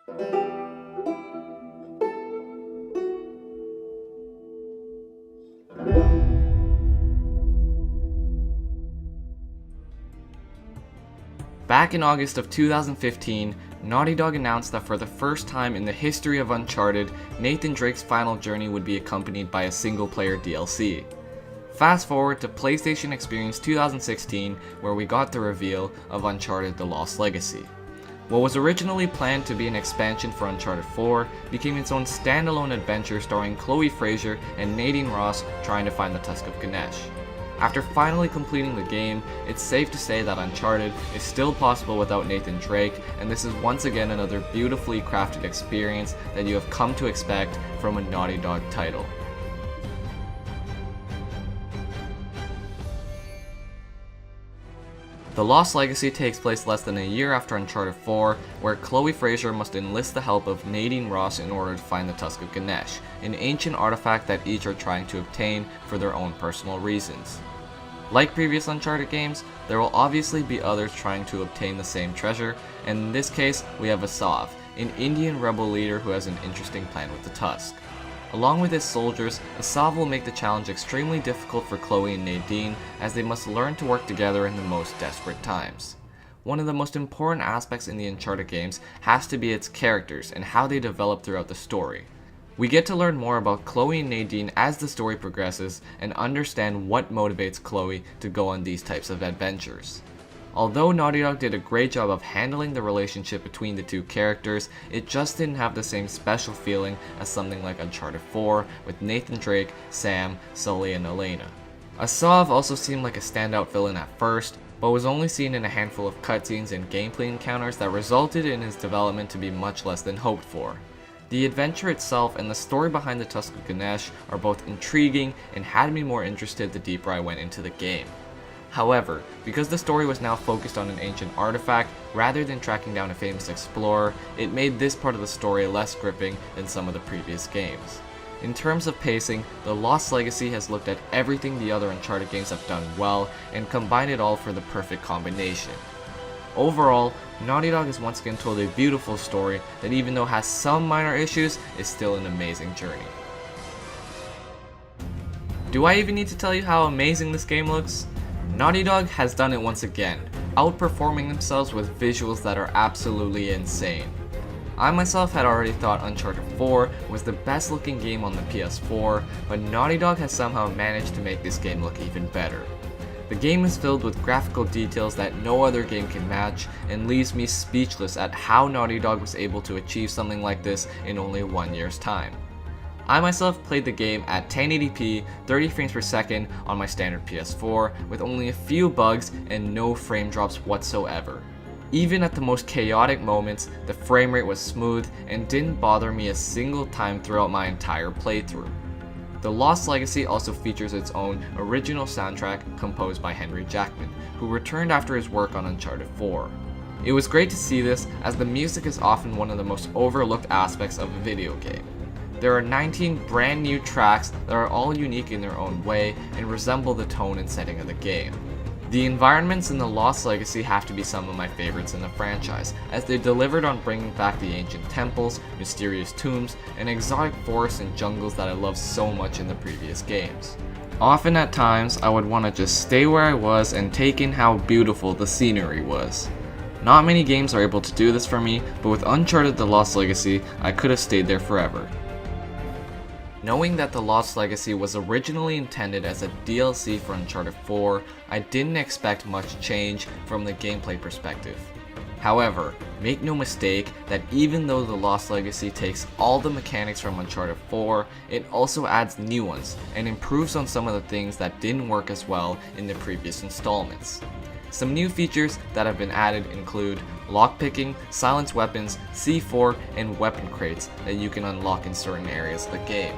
Back in August of 2015, Naughty Dog announced that for the first time in the history of Uncharted, Nathan Drake's final journey would be accompanied by a single-player DLC. Fast forward to PlayStation Experience 2016, where we got the reveal of Uncharted: The Lost Legacy. What was originally planned to be an expansion for Uncharted 4 became its own standalone adventure starring Chloe Frazer and Nadine Ross trying to find the Tusk of Ganesh. After finally completing the game, it's safe to say that Uncharted is still possible without Nathan Drake, and this is once again another beautifully crafted experience that you have come to expect from a Naughty Dog title. The Lost Legacy takes place less than a year after Uncharted 4, where Chloe Frazer must enlist the help of Nadine Ross in order to find the Tusk of Ganesh, an ancient artifact that each are trying to obtain for their own personal reasons. Like previous Uncharted games, there will obviously be others trying to obtain the same treasure, and in this case we have Asav, an Indian rebel leader who has an interesting plan with the Tusk. Along with his soldiers, Asav will make the challenge extremely difficult for Chloe and Nadine, as they must learn to work together in the most desperate times. One of the most important aspects in the Uncharted games has to be its characters and how they develop throughout the story. We get to learn more about Chloe and Nadine as the story progresses and understand what motivates Chloe to go on these types of adventures. Although Naughty Dog did a great job of handling the relationship between the two characters, it just didn't have the same special feeling as something like Uncharted 4 with Nathan Drake, Sam, Sully, and Elena. Asav also seemed like a standout villain at first, but was only seen in a handful of cutscenes and gameplay encounters that resulted in his development to be much less than hoped for. The adventure itself and the story behind the Tusk of Ganesh are both intriguing and had me more interested the deeper I went into the game. However, because the story was now focused on an ancient artifact rather than tracking down a famous explorer, it made this part of the story less gripping than some of the previous games. In terms of pacing, The Lost Legacy has looked at everything the other Uncharted games have done well and combined it all for the perfect combination. Overall, Naughty Dog has once again told a beautiful story that, even though has some minor issues, is still an amazing journey. Do I even need to tell you how amazing this game looks? Naughty Dog has done it once again, outperforming themselves with visuals that are absolutely insane. I myself had already thought Uncharted 4 was the best looking game on the PS4, but Naughty Dog has somehow managed to make this game look even better. The game is filled with graphical details that no other game can match, and leaves me speechless at how Naughty Dog was able to achieve something like this in only 1 year's time. I myself played the game at 1080p, 30 frames per second on my standard PS4 with only a few bugs and no frame drops whatsoever. Even at the most chaotic moments, the frame rate was smooth and didn't bother me a single time throughout my entire playthrough. The Lost Legacy also features its own original soundtrack composed by Henry Jackman, who returned after his work on Uncharted 4. It was great to see this, as the music is often one of the most overlooked aspects of a video game. There are 19 brand new tracks that are all unique in their own way and resemble the tone and setting of the game. The environments in The Lost Legacy have to be some of my favorites in the franchise, as they delivered on bringing back the ancient temples, mysterious tombs, and exotic forests and jungles that I loved so much in the previous games. Often at times, I would want to just stay where I was and take in how beautiful the scenery was. Not many games are able to do this for me, but with Uncharted: The Lost Legacy, I could have stayed there forever. Knowing that The Lost Legacy was originally intended as a DLC for Uncharted 4, I didn't expect much change from the gameplay perspective. However, make no mistake that even though The Lost Legacy takes all the mechanics from Uncharted 4, it also adds new ones and improves on some of the things that didn't work as well in the previous installments. Some new features that have been added include lockpicking, silenced weapons, C4, and weapon crates that you can unlock in certain areas of the game.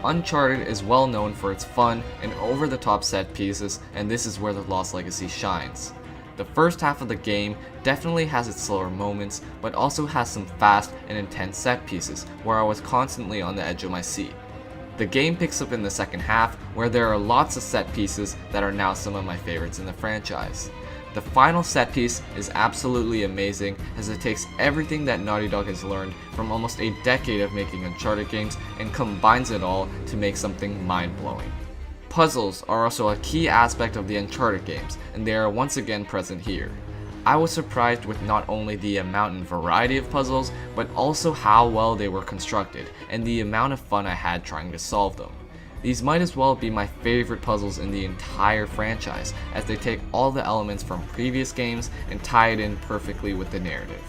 Uncharted is well known for its fun and over-the-top set pieces, and this is where The Lost Legacy shines. The first half of the game definitely has its slower moments, but also has some fast and intense set pieces where I was constantly on the edge of my seat. The game picks up in the second half, where there are lots of set pieces that are now some of my favorites in the franchise. The final set piece is absolutely amazing as it takes everything that Naughty Dog has learned from almost a decade of making Uncharted games and combines it all to make something mind-blowing. Puzzles are also a key aspect of the Uncharted games, and they are once again present here. I was surprised with not only the amount and variety of puzzles, but also how well they were constructed and the amount of fun I had trying to solve them. These might as well be my favorite puzzles in the entire franchise, as they take all the elements from previous games and tie it in perfectly with the narrative.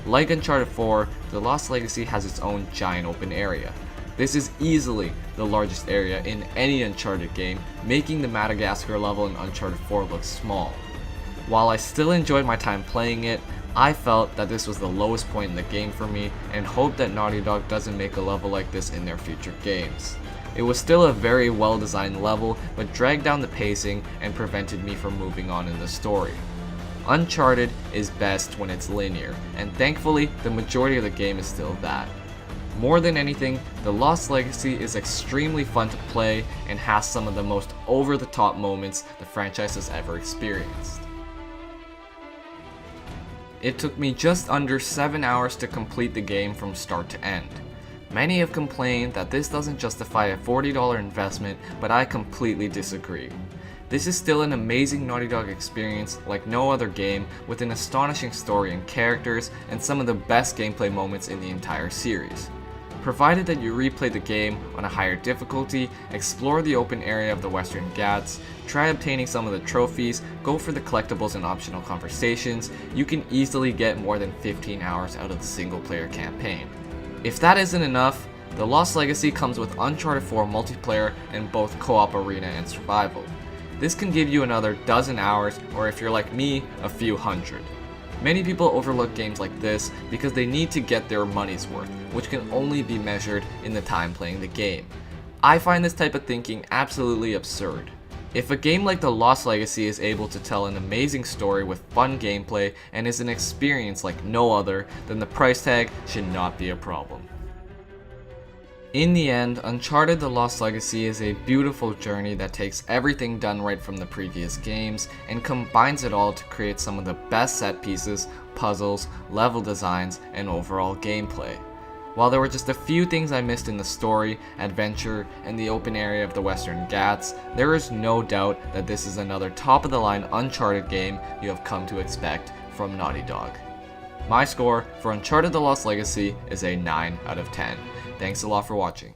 Like Uncharted 4, The Lost Legacy has its own giant open area. This is easily the largest area in any Uncharted game, making the Madagascar level in Uncharted 4 look small. While I still enjoyed my time playing it, I felt that this was the lowest point in the game for me and hope that Naughty Dog doesn't make a level like this in their future games. It was still a very well designed level, but dragged down the pacing and prevented me from moving on in the story. Uncharted is best when it's linear, and thankfully the majority of the game is still that. More than anything, The Lost Legacy is extremely fun to play and has some of the most over the top moments the franchise has ever experienced. It took me just under 7 hours to complete the game from start to end. Many have complained that this doesn't justify a $40 investment, but I completely disagree. This is still an amazing Naughty Dog experience like no other game, with an astonishing story and characters and some of the best gameplay moments in the entire series. Provided that you replay the game on a higher difficulty, explore the open area of the Western Ghats, try obtaining some of the trophies, go for the collectibles and optional conversations, you can easily get more than 15 hours out of the single player campaign. If that isn't enough, The Lost Legacy comes with Uncharted 4 multiplayer in both co-op arena and survival. This can give you another dozen hours, or if you're like me, a few hundred. Many people overlook games like this because they need to get their money's worth, which can only be measured in the time playing the game. I find this type of thinking absolutely absurd. If a game like The Lost Legacy is able to tell an amazing story with fun gameplay and is an experience like no other, then the price tag should not be a problem. In the end, Uncharted The Lost Legacy is a beautiful journey that takes everything done right from the previous games and combines it all to create some of the best set pieces, puzzles, level designs, and overall gameplay. While there were just a few things I missed in the story, adventure, and the open area of the Western Ghats, there is no doubt that this is another top-of-the-line Uncharted game you have come to expect from Naughty Dog. My score for Uncharted The Lost Legacy is a 9 out of 10. Thanks a lot for watching.